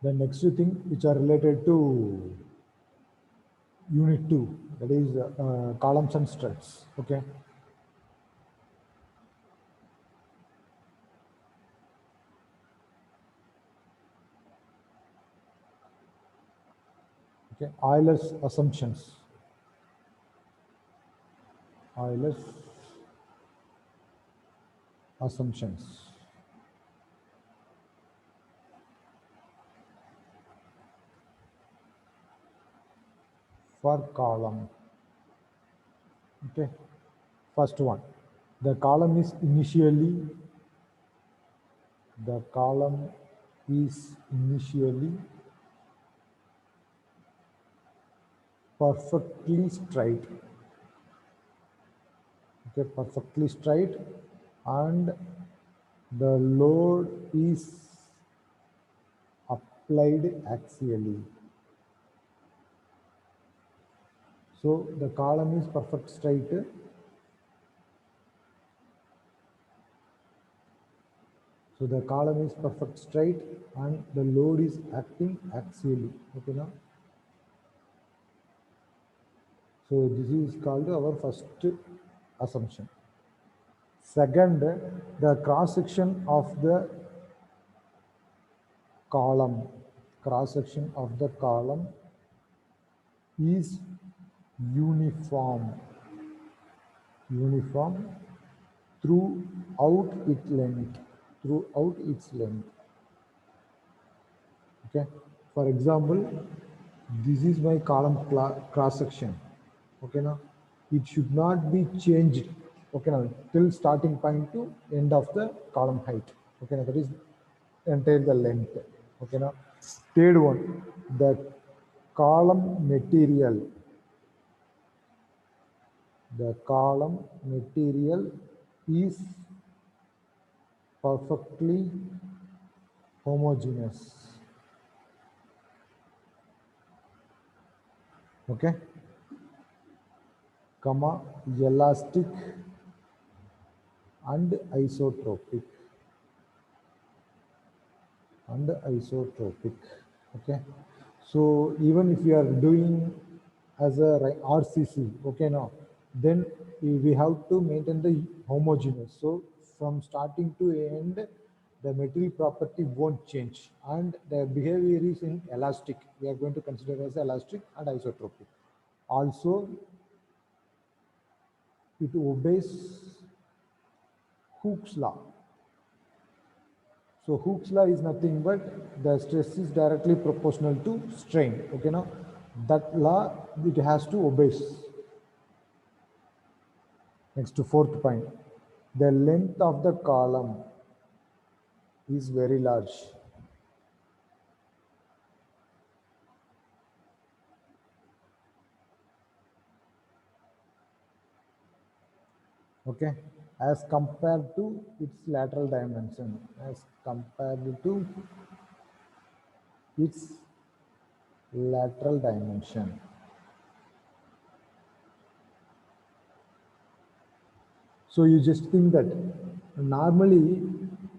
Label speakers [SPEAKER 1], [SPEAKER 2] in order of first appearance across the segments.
[SPEAKER 1] The next thing which are related to unit 2, that is columns and struts. Okay. Okay, Euler's assumptions. Euler's assumptions. For column. Okay, first one, the column is initially perfectly straight. Okay, perfectly straight, and the load is applied axially. So the column is perfect straight. So the column is perfect straight and the load is acting axially. Okay now. So this is called our first assumption. Second, the cross section of the column is uniform throughout its length. Okay, for example, this is my column cross section. Okay now, it should not be changed. Okay now, till starting point to end of the column height. Okay now, that is entire the length. Okay now, third one, the column material is perfectly homogeneous. Okay, comma, elastic and isotropic. Okay, so even if you are doing as a RCC, okay now, then we have to maintain the homogeneous. So from starting to end, the material property won't change and the behavior is in elastic. We are going to consider as elastic and isotropic. Also, it obeys Hooke's law. So Hooke's law is nothing but the stress is directly proportional to strain. Okay now, that law it has to obey. Next to fourth point, the length of the column is very large. Okay, as compared to its lateral dimension. As compared to its lateral dimension. So you just think that normally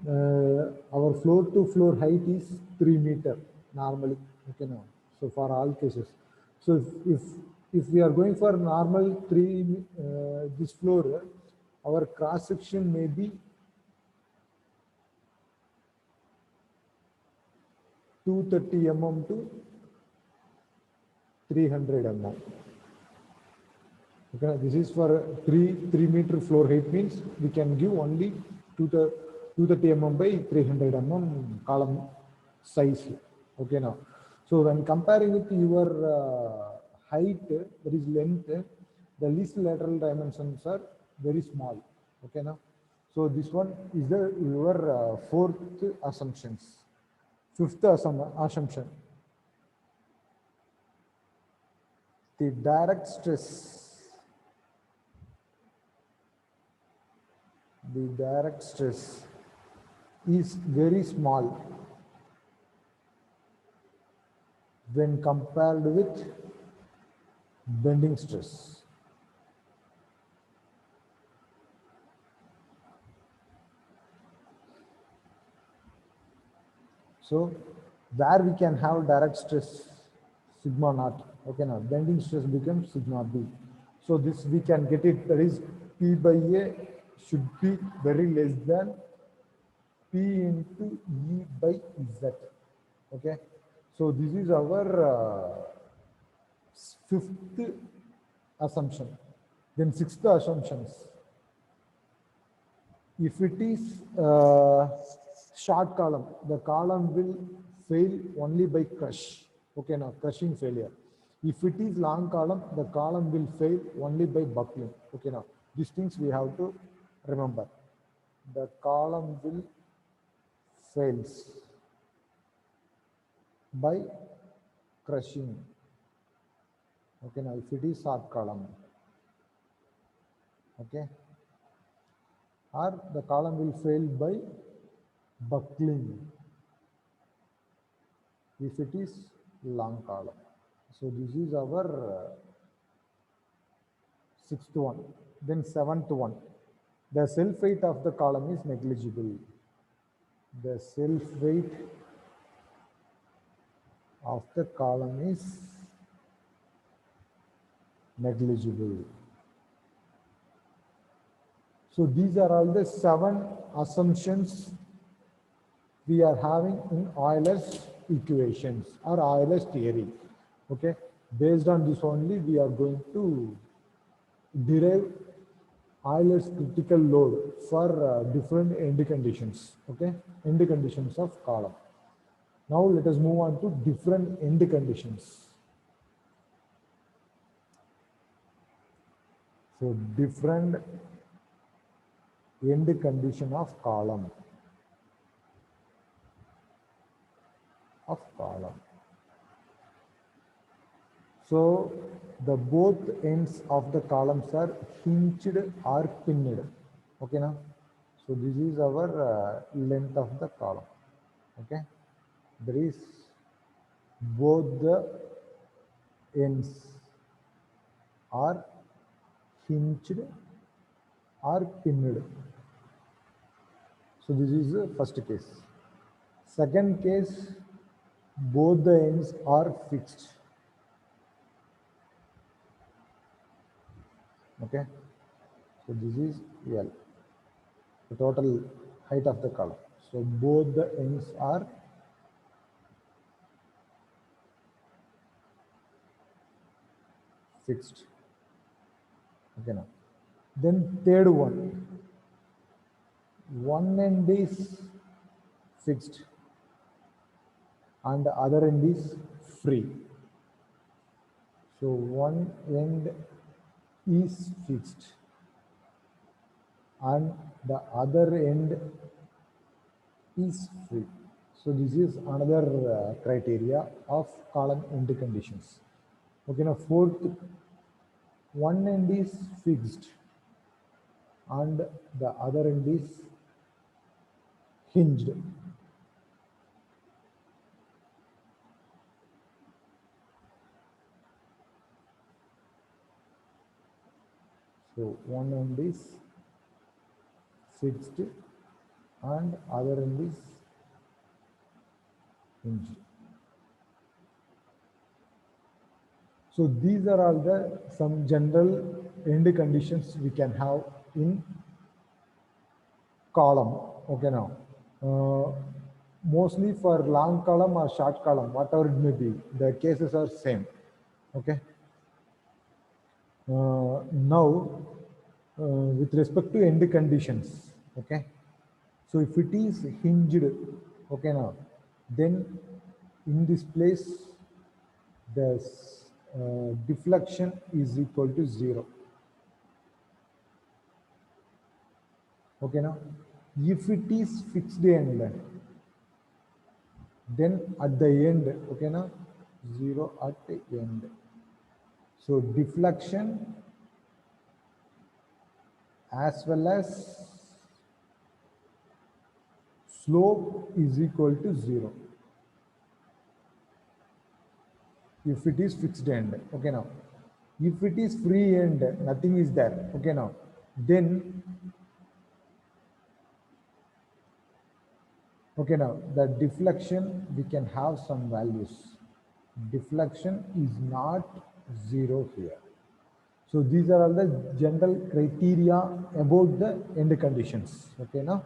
[SPEAKER 1] our floor to floor height is 3 meter normally. Okay now. So for all cases. So if we are going for normal this floor, our cross section may be 230 mm to 300 mm. Okay, this is for 3 meter floor height means we can give only 230 mm by 300 mm column size. Okay now. So when comparing with your height, that is length, the least lateral dimensions are very small. Okay now. So this one is your fourth assumptions. Fifth assumption, the direct stress is very small when compared with bending stress. So where we can have direct stress sigma naught. Okay, now bending stress becomes sigma b. So this we can get it, that is P by A should be very less than P into E by Z. Okay, so this is our fifth assumption. Then sixth assumptions. If it is short column, the column will fail only by crush. Okay, now crushing failure. If it is long column, the column will fail only by buckling. Okay, now these things we have to remember. The column will fails by crushing. Okay, now if it is short column, okay, or the column will fail by buckling if it is long column. So this is our sixth one. Then seventh one, the self weight of the column is negligible. The self weight of the column is negligible. So these are all the 7 assumptions we are having in Euler's equations or Euler's theory. Okay, based on this only we are going to derive Euler's critical load for different end conditions. Okay, end conditions of column. Now let us move on to different end conditions. So different end condition of column. So the both ends of the columns are hinged or pinned. Okay, now. So this is our length of the column. Okay, there is both the ends are hinged or pinned. So this is the first case. Second case, both the ends are fixed. Okay, so this is L, the total height of the column. So both the ends are fixed. Okay, now. Then third one end is fixed and the other end is free. So one end is fixed and the other end is free. So this is another criteria of column end conditions. Okay, now fourth, one end is fixed and the other end is hinged. So one end is fixed and other end is hinged. So these are all the some general end conditions we can have in column. Okay, now mostly for long column or short column, whatever it may be, the cases are same. Okay. Now with respect to end conditions, okay, so if it is hinged, okay, now then in this place the deflection is equal to 0. Okay, now if it is fixed end, then at the end, okay, now 0 at the end. So deflection as well as slope is equal to 0 if it is fixed end. Okay, now if it is free end, nothing is there. Okay, now then Okay, now the deflection, we can have some values. Deflection is not 0 here. So these are all the general criteria about the end conditions. Okay, now